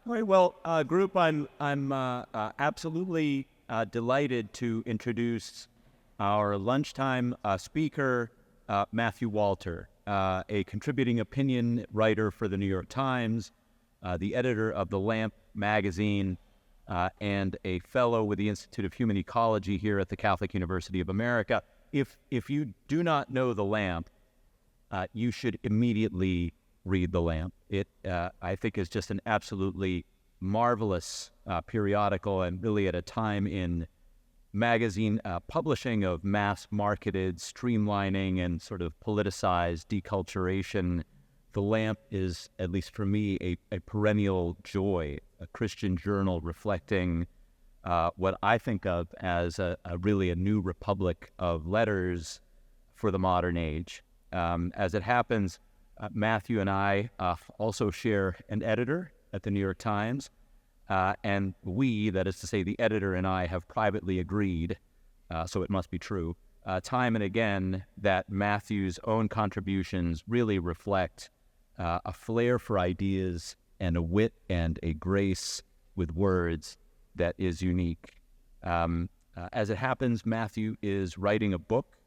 All right, well, group, I'm absolutely delighted to introduce our lunchtime speaker, Matthew Walther, a contributing opinion writer for the New York Times, the editor of The Lamp magazine, and a fellow with the Institute of Human Ecology here at the Catholic University of America. If you do not know The Lamp, you should immediately read The Lamp. It, I think, is just an absolutely marvelous periodical, and really at a time in magazine publishing of mass-marketed streamlining and sort of politicized deculturation. The Lamp is, at least for me, a perennial joy, a Christian journal reflecting what I think of as really a new republic of letters for the modern age. As it happens, Matthew and I also share an editor at the New York Times, and we, that is to say the editor and I, have privately agreed, so it must be true, time and again, that Matthew's own contributions really reflect a flair for ideas and a wit and a grace with words that is unique. As it happens, Matthew is writing a book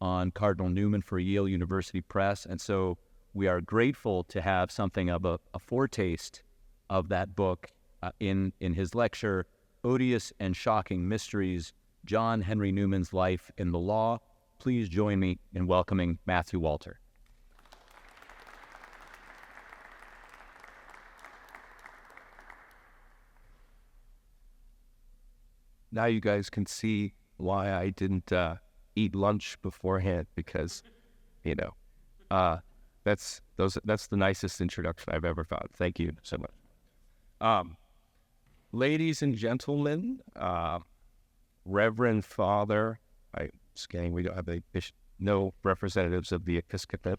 on Cardinal Newman for Yale University Press, and so we are grateful to have something of a foretaste of that book in his lecture, Odious and Shocking Mysteries, John Henry Newman's Life in the Law. Please join me in welcoming Matthew Walther. Now you guys can see why I didn't eat lunch beforehand, because, you know, that's the nicest introduction I've ever found. Thank you so much. Ladies and gentlemen, Reverend Father, I'm scanning, we don't have no representatives of the Episcopate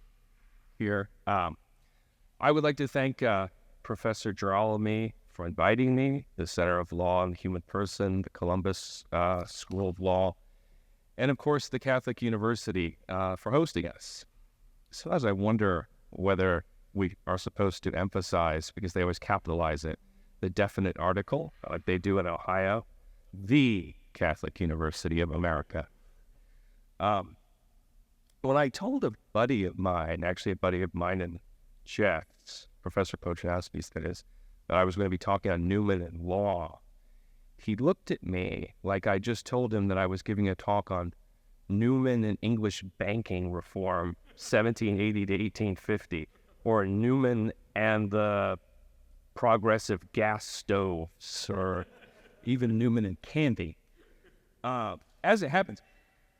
here. I would like to thank Professor Girolami for inviting me, the Center of Law and the Human Person, the Columbus School of Law, and of course the Catholic University for hosting us. So as I wonder whether we are supposed to emphasize, because they always capitalize it, the definite article, like they do in Ohio, the Catholic University of America. When I told a buddy of mine, actually a buddy of mine in Jeff's, Professor Pochanowski's that is, that I was going to be talking on Newman and law, he looked at me like I just told him that I was giving a talk on Newman and English banking reform, 1780 to 1850, or Newman and the progressive gas stoves, or even Newman and candy. As it happens,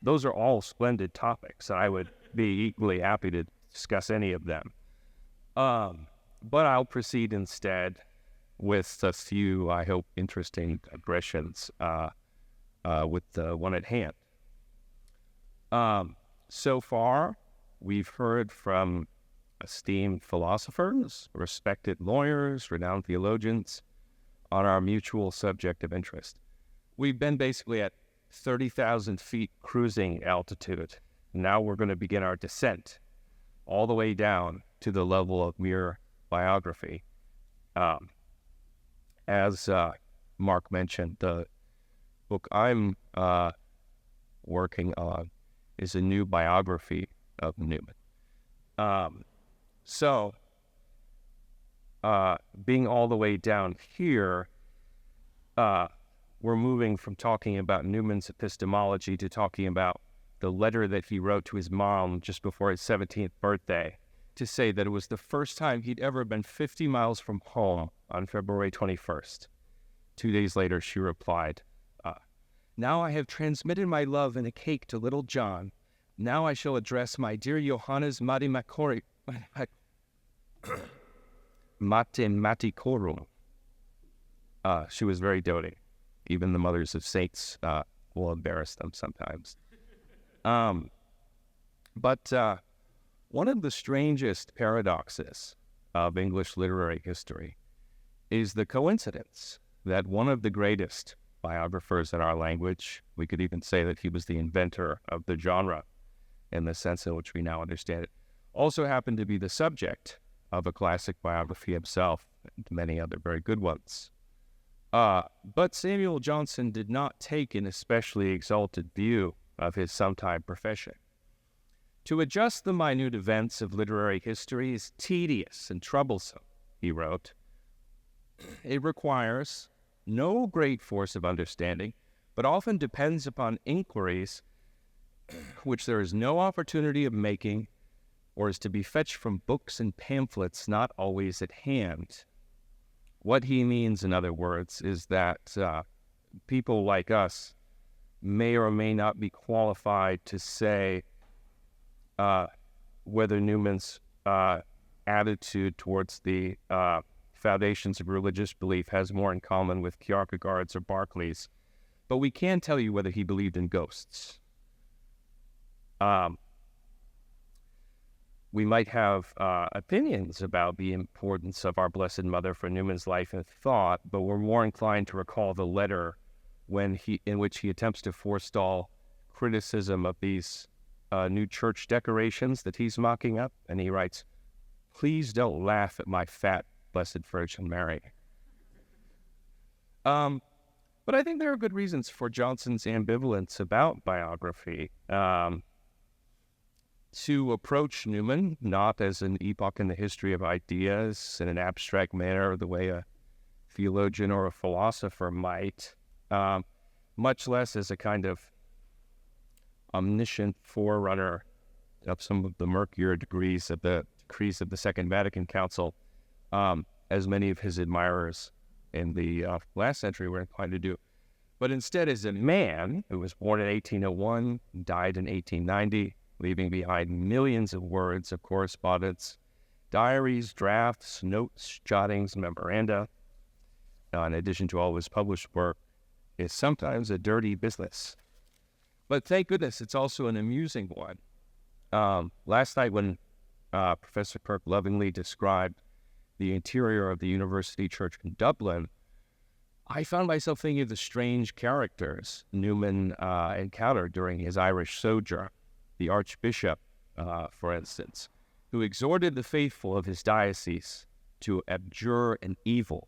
those are all splendid topics, and I would be equally happy to discuss any of them. But I'll proceed instead with a few, I hope, interesting digressions with the one at hand. So far, we've heard from esteemed philosophers, respected lawyers, renowned theologians on our mutual subject of interest. We've been basically at 30,000 feet cruising altitude. Now we're going to begin our descent all the way down to the level of mere biography. As Mark mentioned, the book I'm working on is a new biography of Newman. So, being all the way down here, we're moving from talking about Newman's epistemology to talking about the letter that he wrote to his mom just before his 17th birthday, to say that it was the first time he'd ever been 50 miles from home on February 21st. 2 days later, she replied, "Now I have transmitted my love in a cake to little John. Now I shall address my dear Johannes Mathematicorum. She was very doting. Even the mothers of saints will embarrass them sometimes. But one of the strangest paradoxes of English literary history is the coincidence that one of the greatest biographers in our language, we could even say that he was the inventor of the genre in the sense in which we now understand it, also happened to be the subject of a classic biography himself, many other very good ones. But Samuel Johnson did not take an especially exalted view of his sometime profession. To adjust the minute events of literary history is tedious and troublesome, he wrote. It requires no great force of understanding, but often depends upon inquiries which there is no opportunity of making, or is to be fetched from books and pamphlets not always at hand. What he means, in other words, is that people like us may or may not be qualified to say whether Newman's attitude towards the foundations of religious belief has more in common with Kierkegaard's or Berkeley's, but we can tell you whether he believed in ghosts. We might have opinions about the importance of our Blessed Mother for Newman's life and thought, but we're more inclined to recall the letter in which he attempts to forestall criticism of these new church decorations that he's mocking up, and he writes, "Please don't laugh at my fat Blessed Virgin Mary." But I think there are good reasons for Johnson's ambivalence about biography. To approach Newman not as an epoch in the history of ideas in an abstract manner the way a theologian or a philosopher might, much less as a kind of omniscient forerunner of some of the murkier decrees of the Second Vatican Council, as many of his admirers in the last century were inclined to do, but instead as a man who was born in 1801, died in 1890, leaving behind millions of words of correspondence, diaries, drafts, notes, jottings, memoranda, in addition to all his published work, is sometimes a dirty business. But thank goodness it's also an amusing one. Last night when Professor Kirk lovingly described the interior of the University Church in Dublin, I found myself thinking of the strange characters Newman encountered during his Irish sojourn. The Archbishop, for instance, who exhorted the faithful of his diocese to abjure an evil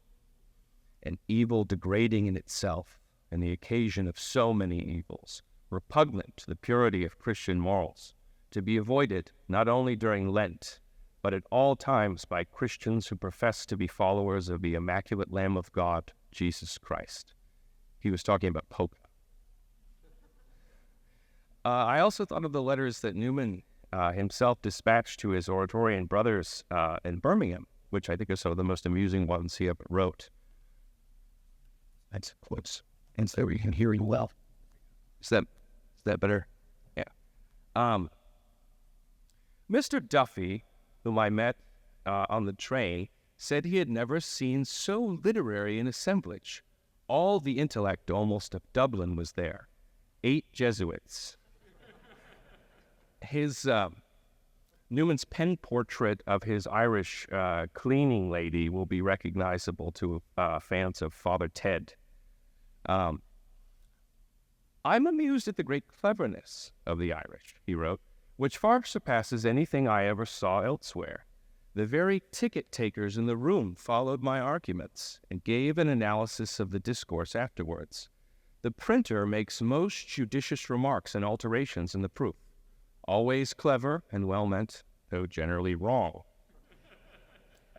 degrading in itself and the occasion of so many evils, repugnant to the purity of Christian morals, to be avoided not only during Lent, but at all times by Christians who profess to be followers of the Immaculate Lamb of God, Jesus Christ. He was talking about polka. I also thought of the letters that Newman himself dispatched to his Oratorian brothers in Birmingham, which I think are some of the most amusing ones he ever wrote. That's quotes, and so we can hear you well. Is that better? Yeah. Mr. Duffy, whom I met on the train, said he had never seen so literary an assemblage. All the intellect almost of Dublin was there. 8 Jesuits. His Newman's pen portrait of his Irish cleaning lady will be recognizable to fans of Father Ted. I'm amused at the great cleverness of the Irish, he wrote, which far surpasses anything I ever saw elsewhere. The very ticket-takers in the room followed my arguments and gave an analysis of the discourse afterwards. The printer makes most judicious remarks and alterations in the proof. Always clever and well-meant, though generally wrong.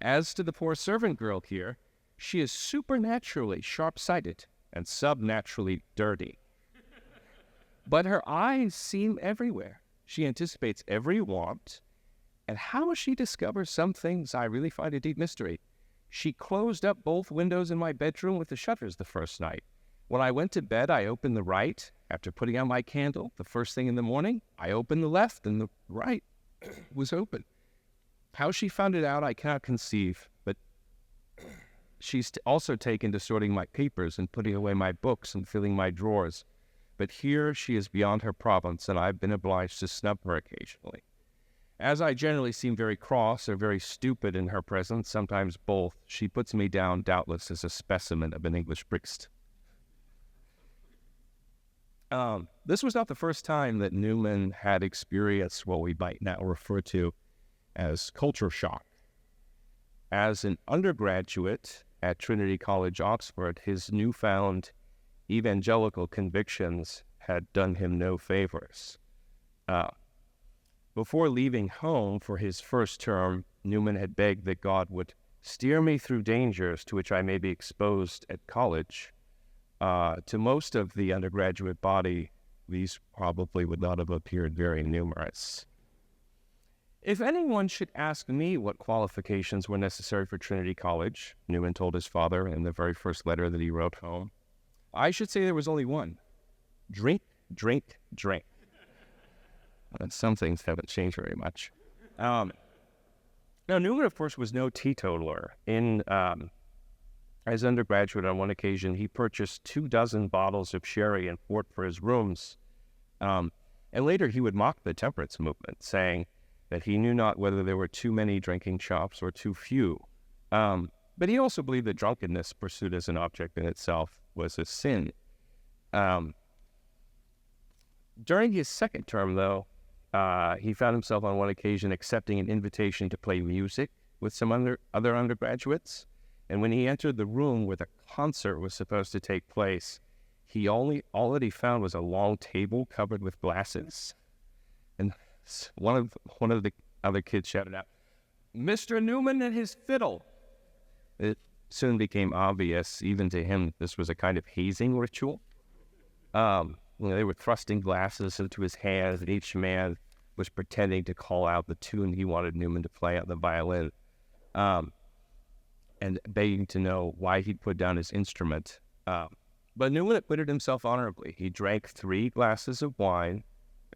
As to the poor servant girl here, she is supernaturally sharp-sighted and subnaturally dirty. But her eyes seem everywhere. She anticipates every want, and how she discovers some things I really find a deep mystery. She closed up both windows in my bedroom with the shutters the first night. When I went to bed, I opened the right. After putting out my candle, the first thing in the morning, I opened the left, and the right was open. How she found it out, I cannot conceive, but she's also taken to sorting my papers and putting away my books and filling my drawers. But here she is beyond her province, and I've been obliged to snub her occasionally. As I generally seem very cross or very stupid in her presence, sometimes both, she puts me down doubtless as a specimen of an English priest. This was not the first time that Newman had experienced what we might now refer to as culture shock. as an undergraduate at Trinity College, Oxford, his newfound evangelical convictions had done him no favors. Before leaving home for his first term, Newman had begged that God would steer me through dangers to which I may be exposed at college. To most of the undergraduate body, these probably would not have appeared very numerous. If anyone should ask me what qualifications were necessary for Trinity College, Newman told his father in the very first letter that he wrote home, I should say there was only one. Drink, drink, drink. Some things haven't changed very much. Now, Newman, of course, was no teetotaler. As undergraduate, on one occasion, he purchased 24 bottles of sherry and port for his rooms. And later he would mock the temperance movement, saying that he knew not whether there were too many drinking shops or too few. But he also believed that drunkenness, pursued as an object in itself, was a sin. During his second term, though, he found himself on one occasion accepting an invitation to play music with some other undergraduates. And when he entered the room where the concert was supposed to take place, all that he found was a long table covered with glasses. And one of the other kids shouted out, "Mr. Newman and his fiddle." It soon became obvious, even to him, this was a kind of hazing ritual. They were thrusting glasses into his hands, and each man was pretending to call out the tune he wanted Newman to play on the violin, and begging to know why he'd put down his instrument. But Newman acquitted himself honorably. He drank 3 glasses of wine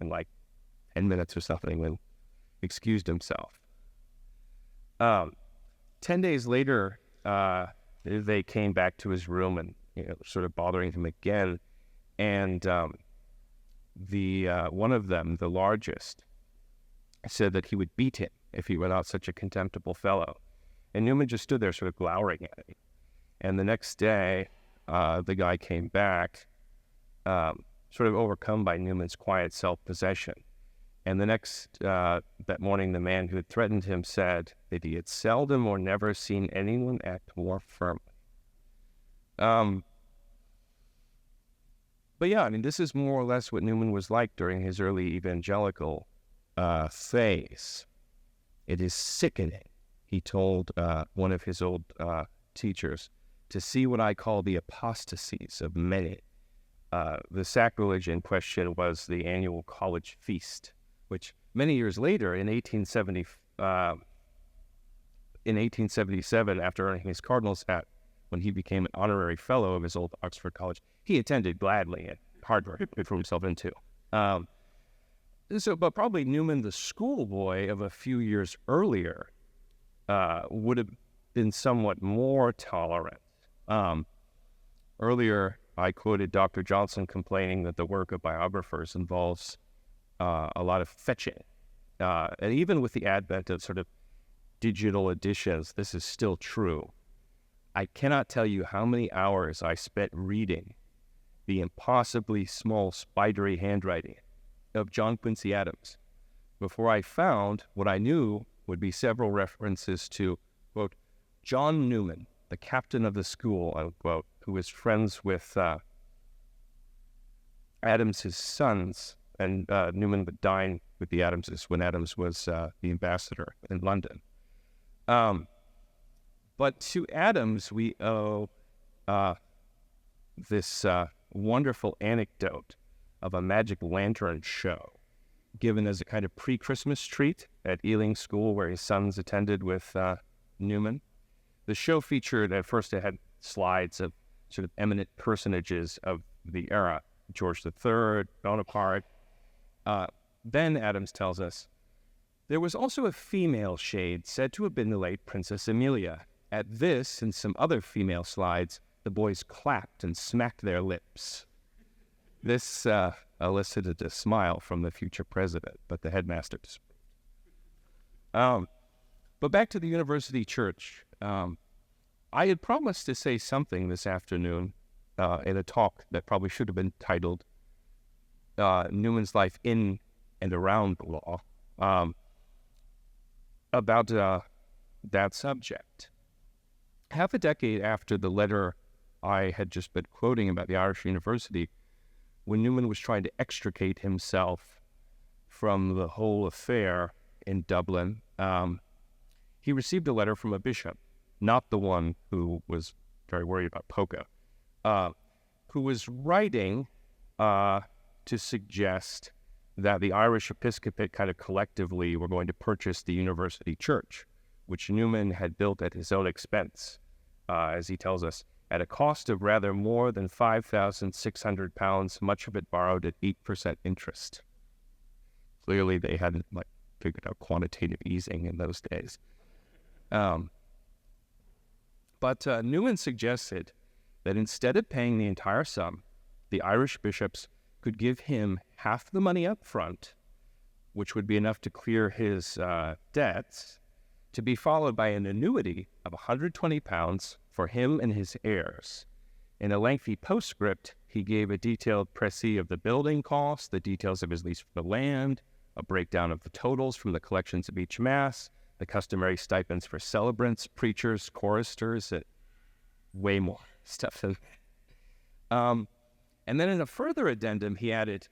in like 10 minutes or something and excused himself. 10 days later, they came back to his room and sort of bothering him again. And one of them, the largest, said that he would beat him if he were not such a contemptible fellow. And Newman just stood there sort of glowering at him. And the next day, the guy came back, sort of overcome by Newman's quiet self-possession. And that morning, the man who had threatened him said that he had seldom or never seen anyone act more firmly. But yeah, I mean, this is more or less what Newman was like during his early evangelical phase. It is sickening, he told one of his old teachers, to see what I call the apostasies of many. The sacrilege in question was the annual college feast, which many years later, in 1877, after earning his cardinal's hat, when he became an honorary fellow of his old Oxford College, he attended gladly and hard work he put himself into. But probably Newman, the schoolboy of a few years earlier, would have been somewhat more tolerant. Earlier, I quoted Dr. Johnson complaining that the work of biographers involves a lot of fetching. And even with the advent of sort of digital editions, this is still true. I cannot tell you how many hours I spent reading the impossibly small, spidery handwriting of John Quincy Adams before I found what I knew would be several references to, quote, John Newman, the captain of the school, unquote, who was friends with Adams's sons, and Newman would dine with the Adamses when Adams was the ambassador in London. But to Adams, we owe this wonderful anecdote of a magic lantern show given as a kind of pre-Christmas treat at Ealing School, where his sons attended with Newman. The show featured, at first it had slides of sort of eminent personages of the era, George III, Bonaparte. Then, Adams tells us, there was also a female shade said to have been the late Princess Amelia. At this and some other female slides, the boys clapped and smacked their lips. This elicited a smile from the future president, but the headmaster disapproved. But back to the university church. I had promised to say something this afternoon in a talk that probably should have been titled Newman's Life in and Around the Law, about that subject. Half a decade after the letter I had just been quoting about the Irish University, when Newman was trying to extricate himself from the whole affair in Dublin, he received a letter from a bishop, not the one who was very worried about polka, who was writing to suggest that the Irish episcopate kind of collectively were going to purchase the university church, which Newman had built at his own expense, as he tells us, at a cost of rather more than £5,600, much of it borrowed at 8% interest. Clearly they hadn't figured out quantitative easing in those days. But Newman suggested that instead of paying the entire sum, the Irish bishops could give him half the money up front, which would be enough to clear his debts, to be followed by an annuity of £120 for him and his heirs. In a lengthy postscript, he gave a detailed précis of the building costs, the details of his lease for the land, a breakdown of the totals from the collections of each Mass, the customary stipends for celebrants, preachers, choristers, way more stuff than that. And then in a further addendum, he added,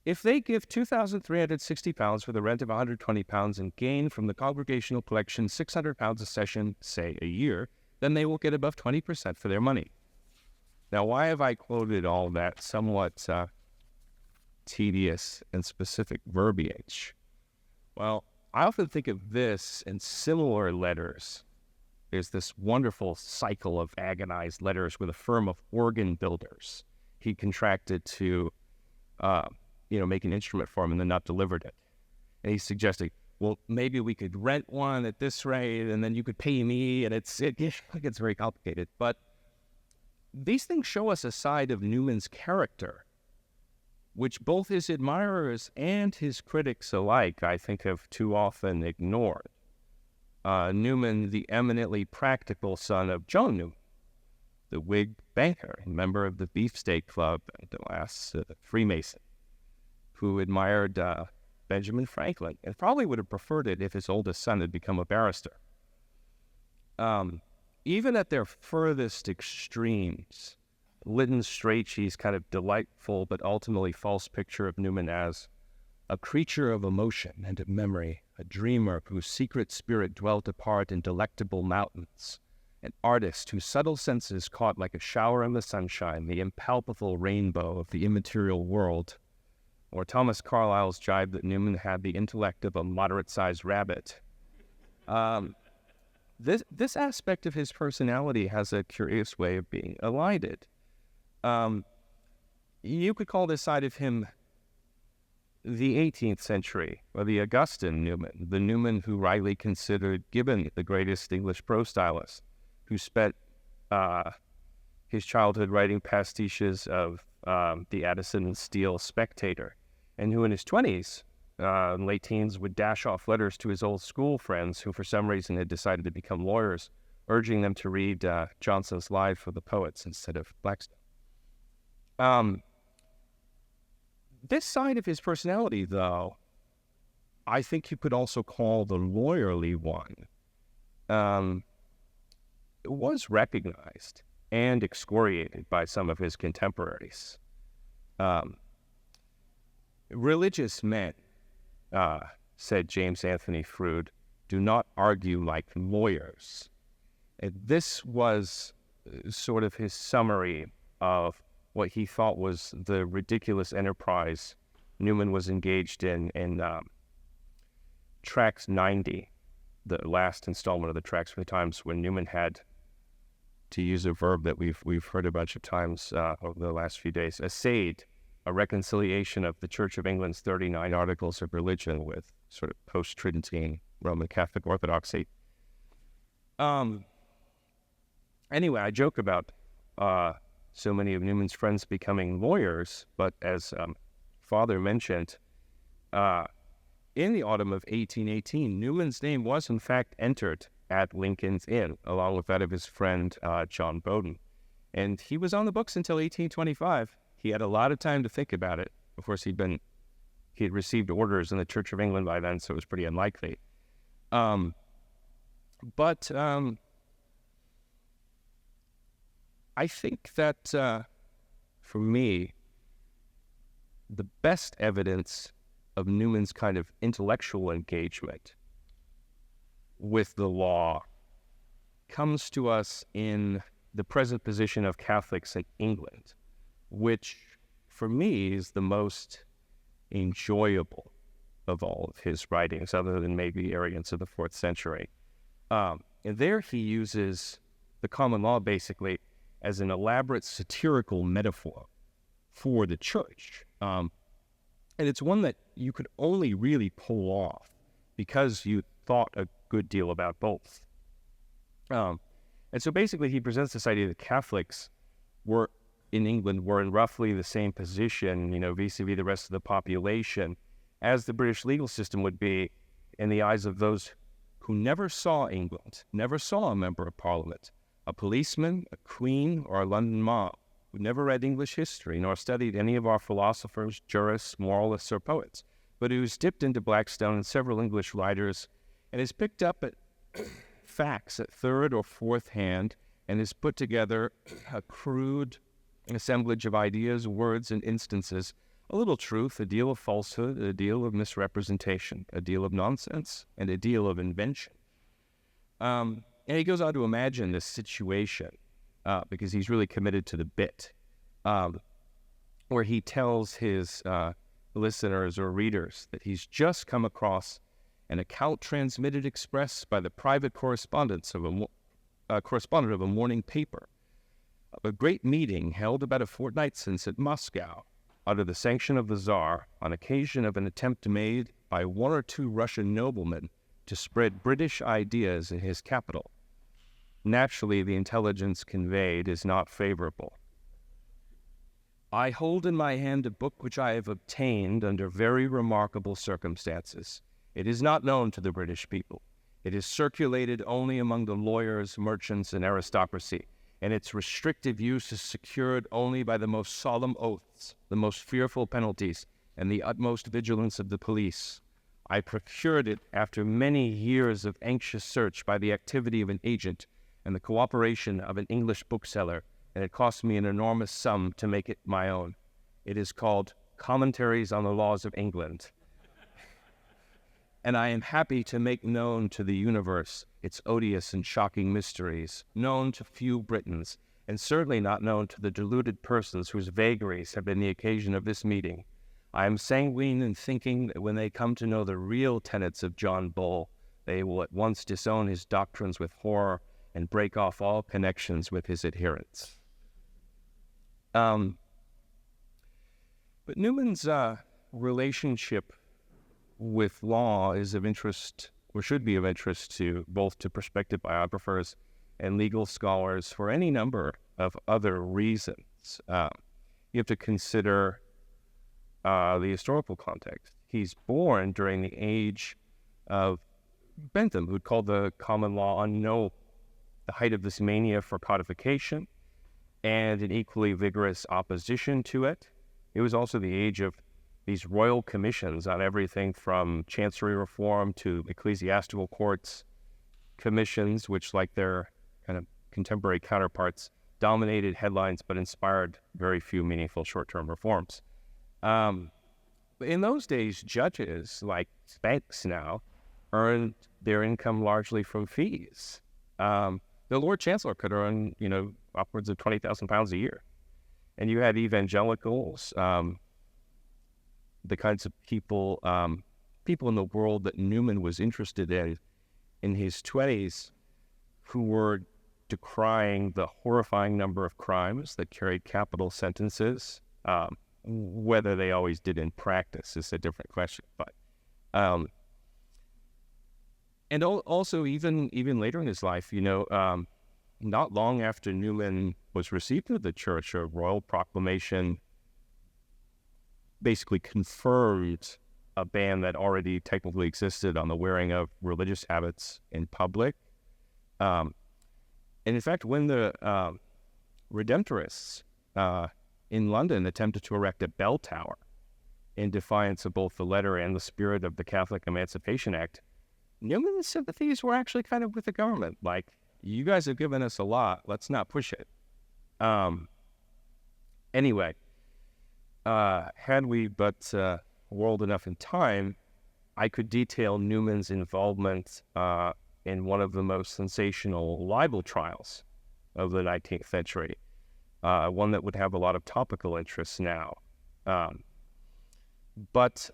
if they give £2,360 for the rent of £120 and gain from the congregational collection £600 a session, say a year, then they will get above 20% for their money. Now, why have I quoted all that somewhat tedious and specific verbiage? Well, I often think of this in similar letters. There's this wonderful cycle of agonized letters with a firm of organ builders. He contracted to make an instrument for him and then not delivered it. And he's suggesting, well, maybe we could rent one at this rate and then you could pay me, and it gets very complicated. But these things show us a side of Newman's character, which both his admirers and his critics alike, I think, have too often ignored. Newman, the eminently practical son of John Newman, the Whig banker, member of the Beefsteak Club, and the last Freemason, who admired Benjamin Franklin, and probably would have preferred it if his oldest son had become a barrister. Even at their furthest extremes, Lytton Strachey's kind of delightful but ultimately false picture of Newman as a creature of emotion and of memory, a dreamer whose secret spirit dwelt apart in delectable mountains, an artist whose subtle senses caught like a shower in the sunshine the impalpable rainbow of the immaterial world, or Thomas Carlyle's jibe that Newman had the intellect of a moderate-sized rabbit. This aspect of his personality has a curious way of being elided. You could call this side of him the 18th century, or the Augustan Newman, the Newman who Riley considered Gibbon the greatest English prose stylist, who spent his childhood writing pastiches of the Addison and Steele Spectator, and who in his 20s, late teens, would dash off letters to his old school friends who for some reason had decided to become lawyers, urging them to read Johnson's Lives for the Poets instead of Blackstone. This side of his personality, though, I think you could also call the lawyerly one. It was recognized and excoriated by some of his contemporaries. Religious men, said James Anthony Froude, do not argue like lawyers. And this was sort of his summary of what he thought was the ridiculous enterprise Newman was engaged in Tracts 90, the last installment of the Tracts for the Times, when Newman had, to use a verb that we've heard a bunch of times over the last few days, essayed a reconciliation of the Church of England's 39 articles of religion with sort of post-Tridentine Roman Catholic orthodoxy. Anyway, I joke about so many of Newman's friends becoming lawyers, but as Father mentioned, in the autumn of 1818, Newman's name was in fact entered at Lincoln's Inn, along with that of his friend John Bowden. And he was on the books until 1825. He had a lot of time to think about it. Of course, he had received orders in the Church of England by then, so it was pretty unlikely. But I think that for me, the best evidence of Newman's kind of intellectual engagement with the law comes to us in the present position of Catholics in England, which for me is the most enjoyable of all of his writings, other than maybe Arians of the 4th century. And there he uses the common law basically as an elaborate satirical metaphor for the church. And it's one that you could only really pull off because you thought a good deal about both. And so basically he presents this idea that Catholics were in England were in roughly the same position, vis-a-vis the rest of the population, as the British legal system would be in the eyes of those who never saw England, never saw a member of Parliament, a policeman, a queen, or a London mob, who never read English history nor studied any of our philosophers, jurists, moralists, or poets, but who's dipped into Blackstone and several English writers and has picked up at facts at third or fourth hand and has put together a crude assemblage of ideas, words, and instances, a little truth, a deal of falsehood, a deal of misrepresentation, a deal of nonsense, and a deal of invention. And he goes on to imagine this situation because he's really committed to the bit, where he tells his listeners or readers that he's just come across an account transmitted express by the private correspondent of a morning paper of a great meeting held about a fortnight since at Moscow, under the sanction of the Tsar, on occasion of an attempt made by one or two Russian noblemen to spread British ideas in his capital. Naturally, the intelligence conveyed is not favorable. I hold in my hand a book which I have obtained under very remarkable circumstances. It is not known to the British people. It is circulated only among the lawyers, merchants, and aristocracy, and its restrictive use is secured only by the most solemn oaths, the most fearful penalties, and the utmost vigilance of the police. I procured it after many years of anxious search by the activity of an agent and the cooperation of an English bookseller, and it cost me an enormous sum to make it my own. It is called Commentaries on the Laws of England. And I am happy to make known to the universe its odious and shocking mysteries, known to few Britons, and certainly not known to the deluded persons whose vagaries have been the occasion of this meeting. I am sanguine in thinking that when they come to know the real tenets of John Bull, they will at once disown his doctrines with horror and break off all connections with his adherents. But Newman's relationship with law is of interest, or should be of interest, to both to prospective biographers and legal scholars for any number of other reasons. You have to consider the historical context. He's born during the age of Bentham, who'd called the common law unknowable, the height of this mania for codification, and an equally vigorous opposition to it. It was also the age of these royal commissions on everything from chancery reform to ecclesiastical courts commissions, which, like their kind of contemporary counterparts, dominated headlines but inspired very few meaningful short-term reforms. In those days, judges, like banks now, earned their income largely from fees. The Lord Chancellor could earn, upwards of £20,000 a year. And you had evangelicals, the kinds of people in the world that Newman was interested in his 20s, who were decrying the horrifying number of crimes that carried capital sentences. Whether they always did in practice is a different question. But and also even later in his life, not long after Newman was received into the church, a royal proclamation basically confirmed a ban that already technically existed on the wearing of religious habits in public. And in fact, when the Redemptorists in London attempted to erect a bell tower in defiance of both the letter and the spirit of the Catholic Emancipation Act, Newman's sympathies were actually kind of with the government. Like, you guys have given us a lot. Let's not push it. Anyway, had we but whirled enough in time, I could detail Newman's involvement in one of the most sensational libel trials of the 19th century, one that would have a lot of topical interest now. But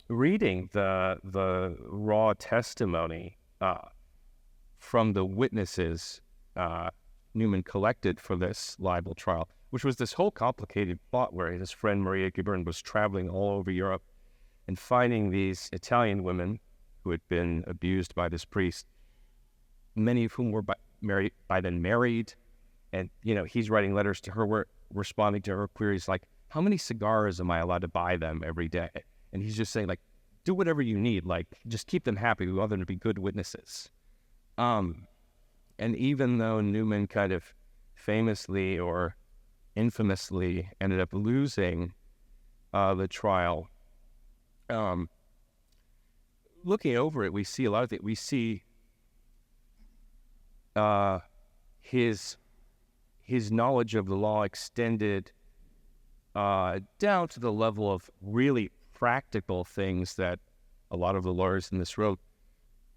reading the raw testimony from the witnesses Newman collected for this libel trial, which was this whole complicated plot where his friend Maria Gibbon was traveling all over Europe and finding these Italian women who had been abused by this priest, many of whom were by then married. And, he's writing letters to her, responding to her queries like, how many cigars am I allowed to buy them every day? And he's just saying, like, do whatever you need. Like, just keep them happy. We want them to be good witnesses. And even though Newman kind of famously or infamously ended up losing the trial, looking over it, we see a lot of it. We see his knowledge of the law extended down to the level of really practical things that a lot of the lawyers in this room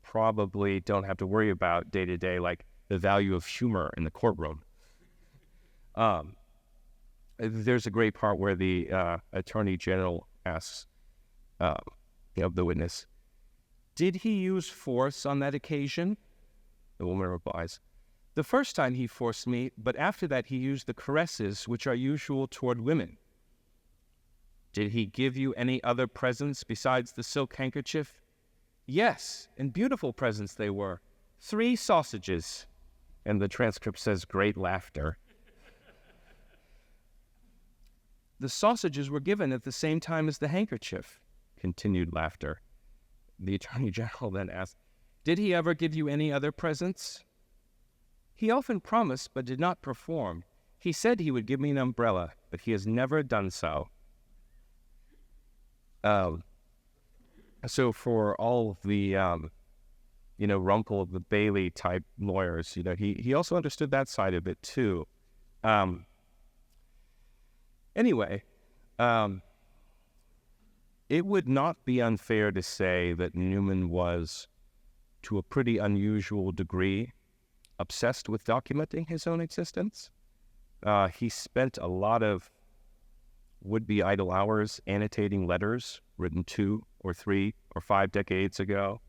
probably don't have to worry about day to day, like the value of humor in the courtroom. There's a great part where the attorney general asks of the witness, "Did he use force on that occasion?" The woman replies, "The first time he forced me, but after that he used the caresses which are usual toward women." "Did he give you any other presents besides the silk handkerchief?" "Yes, and beautiful presents they were. 3 sausages." And the transcript says great laughter. "The sausages were given at the same time as the handkerchief." Continued laughter. The attorney general then asked, "Did he ever give you any other presents?" "He often promised, but did not perform. He said he would give me an umbrella, but he has never done so." So for all of the, Rumpel of the Bailey type lawyers, he also understood that side of it too. Anyway, it would not be unfair to say that Newman was, to a pretty unusual degree, obsessed with documenting his own existence. He spent a lot of would-be idle hours annotating letters written 2 or 3 or 5 decades ago,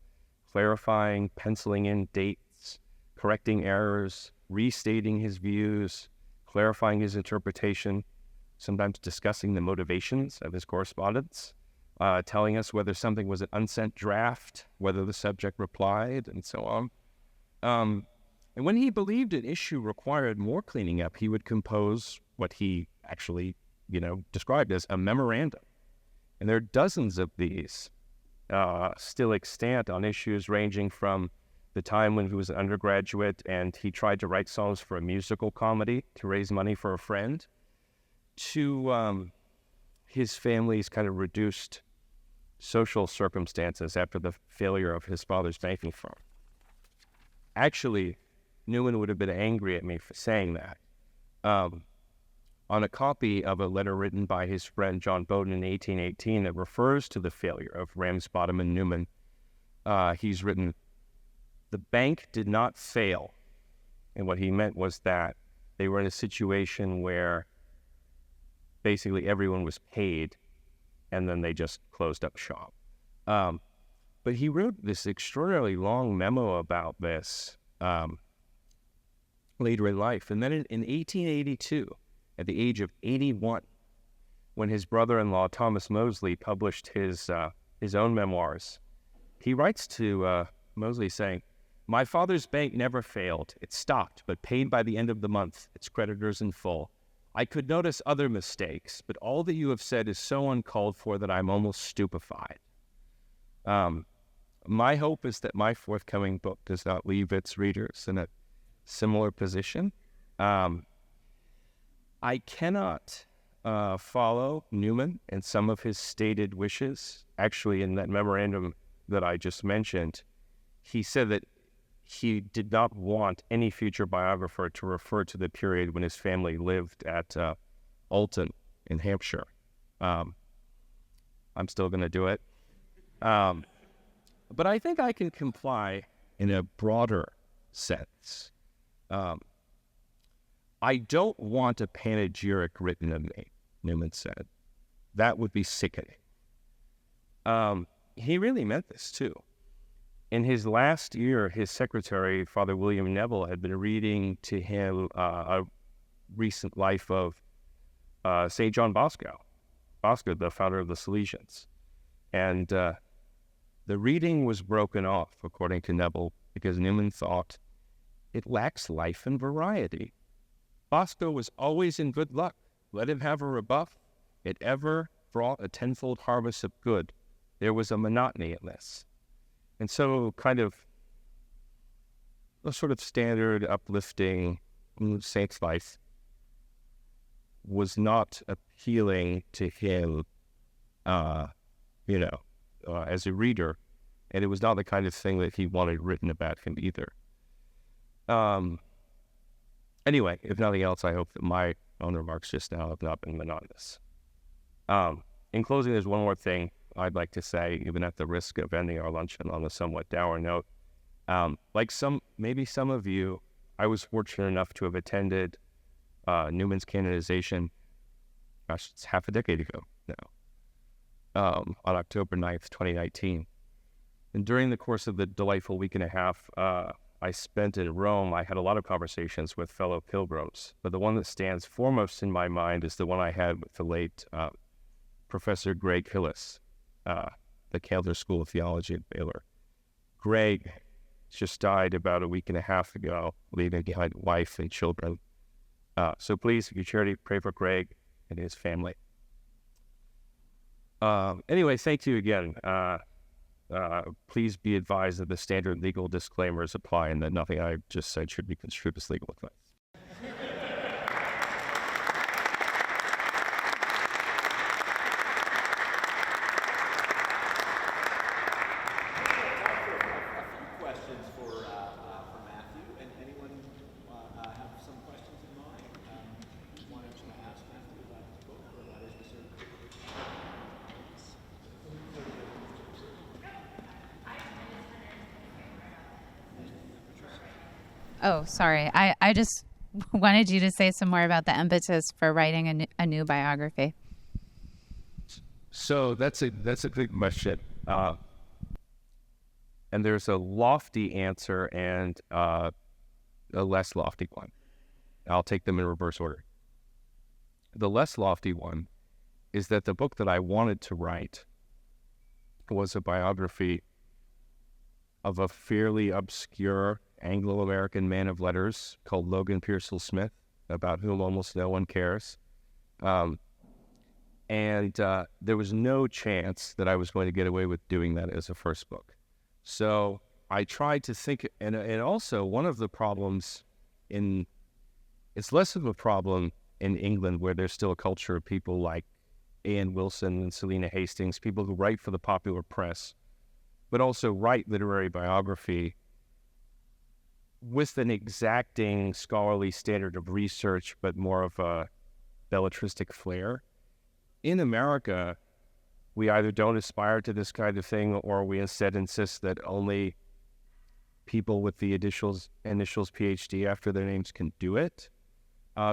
clarifying, penciling in dates, correcting errors, restating his views, clarifying his interpretation, sometimes discussing the motivations of his correspondence, telling us whether something was an unsent draft, whether the subject replied, and so on. And when he believed an issue required more cleaning up, he would compose what he actually, described as a memorandum. And there are dozens of these still extant on issues ranging from the time when he was an undergraduate and he tried to write songs for a musical comedy to raise money for a friend, to his family's kind of reduced social circumstances after the failure of his father's banking firm. Actually, Newman would have been angry at me for saying that. On a copy of a letter written by his friend John Bowden in 1818 that refers to the failure of Ramsbottom and Newman, he's written, "The bank did not fail." And what he meant was that they were in a situation where basically everyone was paid and then they just closed up shop. But he wrote this extraordinarily long memo about this later in life. And then in 1882, at the age of 81, when his brother-in-law Thomas Mosley published his own memoirs, he writes to Mosley saying, "My father's bank never failed. It stopped, but paid by the end of the month its creditors in full. I could notice other mistakes, but all that you have said is so uncalled for that I'm almost stupefied." My hope is that my forthcoming book does not leave its readers in a similar position. I cannot follow Newman and some of his stated wishes. Actually, in that memorandum, that I just mentioned, he said that he did not want any future biographer to refer to the period when his family lived at Alton in Hampshire. I'm still going to do it. But I think I can comply in a broader sense. I don't want a panegyric written of me, Newman said. That would be sickening. He really meant this, too. In his last year, his secretary, Father William Neville, had been reading to him a recent life of St. John Bosco, the founder of the Salesians. And the reading was broken off, according to Neville, because Newman thought it lacks life and variety. Bosco was always in good luck. Let him have a rebuff. It ever brought a tenfold harvest of good. There was a monotony in this. And so kind of a sort of standard uplifting saint's life was not appealing to him, as a reader. And it was not the kind of thing that he wanted written about him either. Anyway, if nothing else, I hope that my own remarks just now have not been monotonous. In closing, there's one more thing I'd like to say, even at the risk of ending our luncheon on a somewhat dour note. Maybe some of you, I was fortunate enough to have attended Newman's canonization, gosh, it's half a decade ago now, on October 9th, 2019. And during the course of the delightful week and a half I spent in Rome, I had a lot of conversations with fellow pilgrims, but the one that stands foremost in my mind is the one I had with the late Professor Greg Hillis, the Cantor School of Theology at Baylor. Greg just died about a week and a half ago, leaving behind a wife and children. So please, if you charity, pray for Greg and his family. Anyway, thank you again. Please be advised that the standard legal disclaimers apply and that nothing I just said should be construed as legal advice. Questions for Matthew, and anyone have some questions in mind? Wanted to ask Matthew about his book or about his research? Oh, sorry. I just wanted you to say some more about the impetus for writing a new biography. So that's a good question. And there's a lofty answer and a less lofty one. I'll take them in reverse order. The less lofty one is that the book that I wanted to write was a biography of a fairly obscure Anglo-American man of letters called Logan Pearsall Smith, about whom almost no one cares. And there was no chance that I was going to get away with doing that as a first book. So I tried to think, and also one of the problems it's less of a problem in England, where there's still a culture of people like Ian Wilson and Selina Hastings, people who write for the popular press, but also write literary biography with an exacting scholarly standard of research, but more of a belletristic flair. In America, we either don't aspire to this kind of thing, or we instead insist that only people with the initials PhD after their names can do it.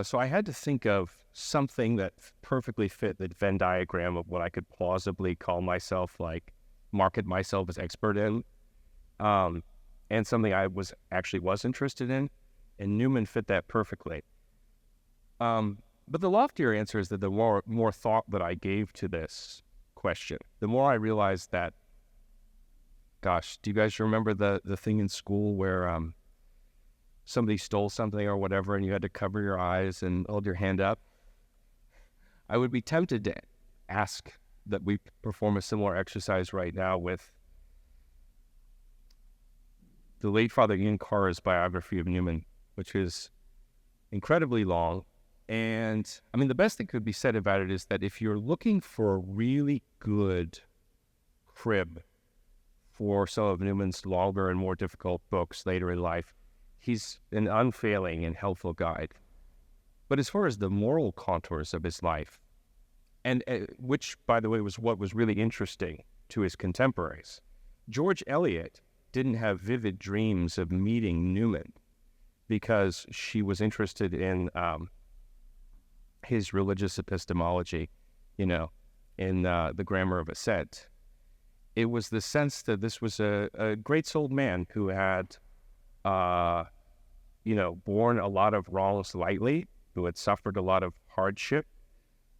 So I had to think of something that perfectly fit the Venn diagram of what I could plausibly call myself, market myself as expert in, and something I was interested in, and Newman fit that perfectly. But the loftier answer is that the more thought that I gave to this question, the more I realized that, gosh, do you guys remember the thing in school where somebody stole something or whatever and you had to cover your eyes and hold your hand up? I would be tempted to ask that we perform a similar exercise right now with the late Father Ian Carr's biography of Newman, which is incredibly long. And I mean, the best that could be said about it is that if you're looking for a really good crib for some of Newman's longer and more difficult books later in life. He's an unfailing and helpful guide. But as far as the moral contours of his life, and which, by the way, was what was really interesting to his contemporaries, George Eliot didn't have vivid dreams of meeting Newman because she was interested in his religious epistemology, in the grammar of assent. It was the sense that this was a great-souled man who had, borne a lot of wrongs lightly, who had suffered a lot of hardship.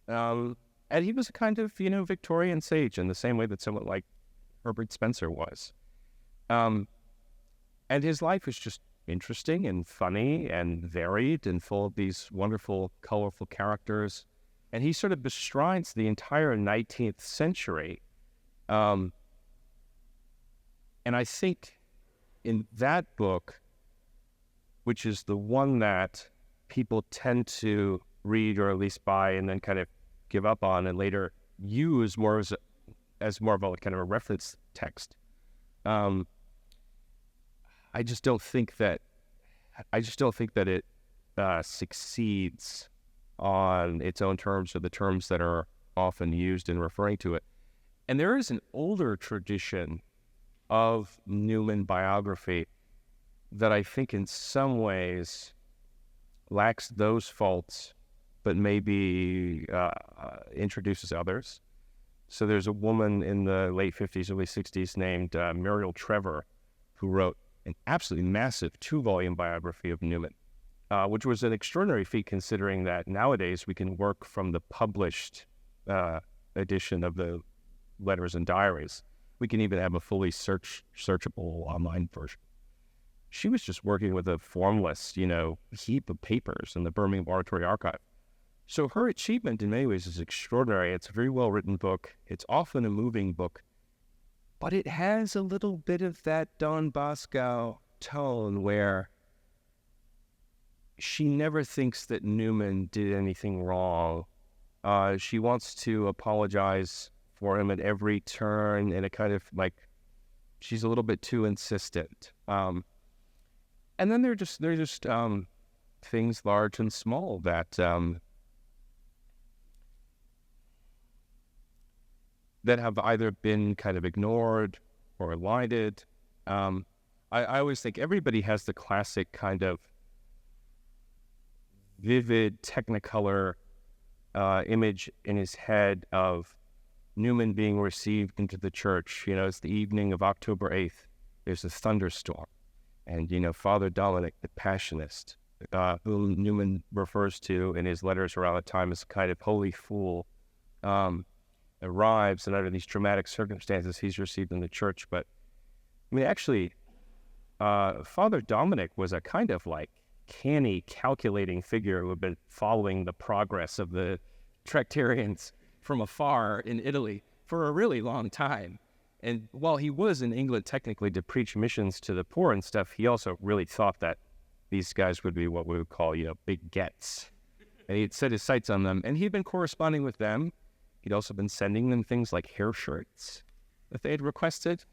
And he was a kind of, Victorian sage in the same way that someone like Herbert Spencer was. And his life was just interesting and funny and varied and full of these wonderful, colorful characters. And he sort of bestrides the entire 19th century. And I think in that book, which is the one that people tend to read or at least buy and then kind of give up on and later use more as more of a kind of a reference text, I just don't think that it succeeds on its own terms or the terms that are often used in referring to it. And there is an older tradition of Newman biography that I think in some ways lacks those faults, but maybe introduces others. So there's a woman in the late 50s, early 60s named Muriel Trevor, who wrote an absolutely massive 2-volume biography of Newman, which was an extraordinary feat considering that nowadays we can work from the published edition of the Letters and Diaries. We can even have a fully searchable online version. She was just working with a formless, heap of papers in the Birmingham Oratory Archive. So her achievement in many ways is extraordinary. It's a very well-written book. It's often a moving book, but it has a little bit of that Don Bosco tone where she never thinks that Newman did anything wrong. She wants to apologize for him at every turn, and it kind of like she's a little bit too insistent. And then they're just things large and small that that have either been kind of ignored or elided. I always think everybody has the classic kind of vivid Technicolor image in his head of Newman being received into the church. It's the evening of October 8th. There's a thunderstorm. And, Father Dominic, the Passionist, whom Newman refers to in his letters around the time as a kind of holy fool, arrives, and under these dramatic circumstances, he's received in the church. But, actually, Father Dominic was a kind of like canny, calculating figure who had been following the progress of the Tractarians from afar in Italy for a really long time. And while he was in England technically to preach missions to the poor and stuff, he also really thought that these guys would be what we would call, big gets. And he'd set his sights on them. And he'd been corresponding with them. He'd also been sending them things like hair shirts that they had requested.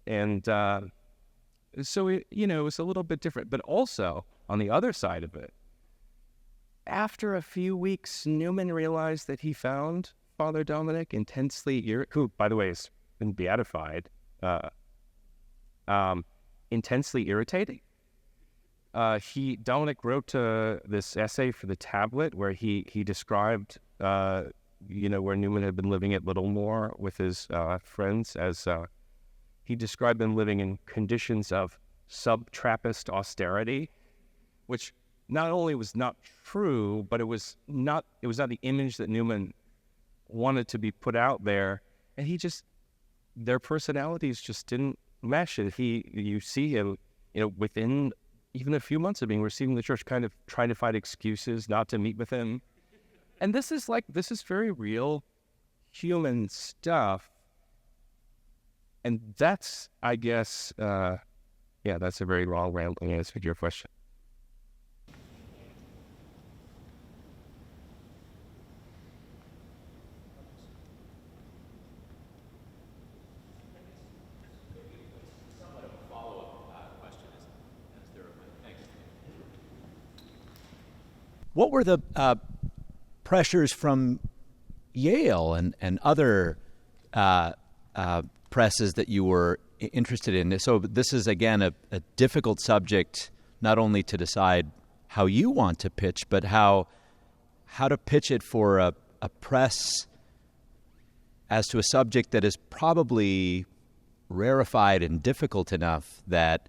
And so, it was a little bit different. But also, on the other side of it, after a few weeks, Newman realized that he found Father Dominic who, by the way, has been beatified, intensely irritating. Dominic wrote this essay for the tablet where he described, where Newman had been living at Littlemore with his friends, as he described them living in conditions of sub-Trappist austerity, which not only was not true, but it was not the image that Newman wanted to be put out there. And their personalities just didn't mesh. You see him, within even a few months of being received in the church, kind of trying to find excuses not to meet with him. And this is very real human stuff. And that's, I guess, that's a very long rambling answer to your question. What were the pressures from Yale and other presses that you were interested in? So this is, again, a difficult subject, not only to decide how you want to pitch, but how to pitch it for a press as to a subject that is probably rarefied and difficult enough that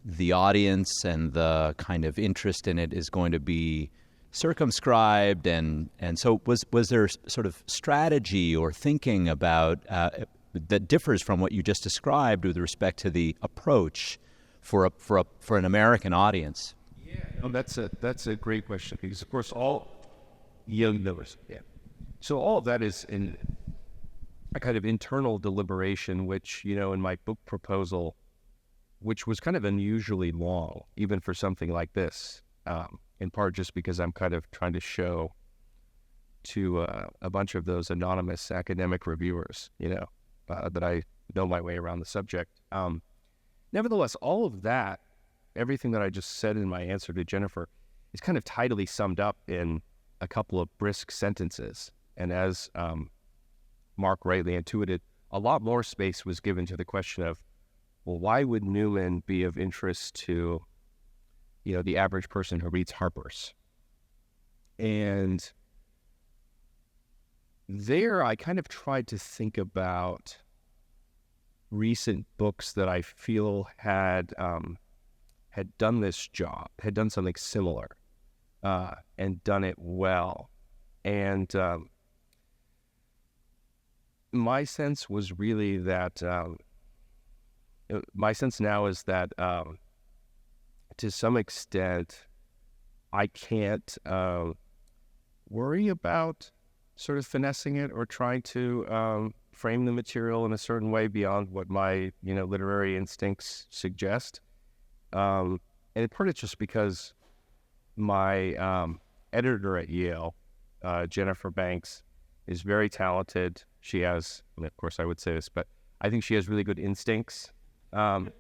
the audience and the kind of interest in it is going to be circumscribed. And so was there sort of strategy or thinking about that differs from what you just described with respect to the approach for an American audience? Yeah, no, that's a great question, because of course all young knowers, so all of that is in a kind of internal deliberation, which, in my book proposal, which was kind of unusually long, even for something like this, in part just because I'm kind of trying to show to a bunch of those anonymous academic reviewers, that I know my way around the subject. Nevertheless, all of that, everything that I just said in my answer to Jennifer, is kind of tidily summed up in a couple of brisk sentences. And as Mark rightly intuited, a lot more space was given to the question of, well, why would Newman be of interest to, the average person who reads Harper's? And there I kind of tried to think about recent books that I feel had done this job, had done something similar, and done it well. And my sense was really that, my sense now is that to some extent, I can't worry about sort of finessing it or trying to frame the material in a certain way beyond what my, literary instincts suggest. And in part it's just because my editor at Yale, Jennifer Banks, is very talented. She has, of course I would say this, but I think she has really good instincts. And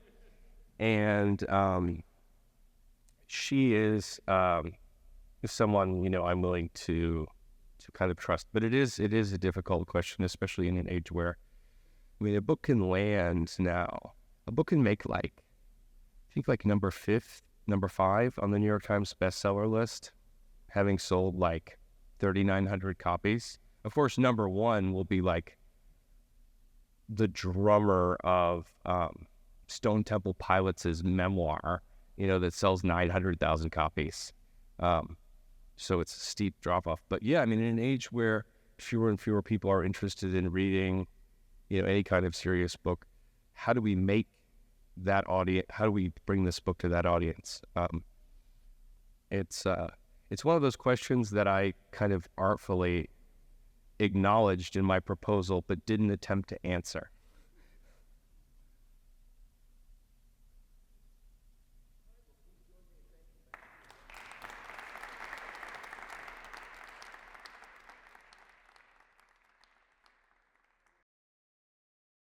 she is someone, I'm willing to kind of trust. But it is a difficult question, especially in an age where, a book can land now. A book can make I think number 5 on the New York Times bestseller list, having sold 3,900 copies. Of course, number 1 will be the drummer of Stone Temple Pilots' memoir, that sells 900,000 copies. So it's a steep drop-off. But yeah, in an age where fewer and fewer people are interested in reading, any kind of serious book, how do we make that audience, how do we bring this book to that audience? It's one of those questions that I kind of artfully acknowledged in my proposal, but didn't attempt to answer.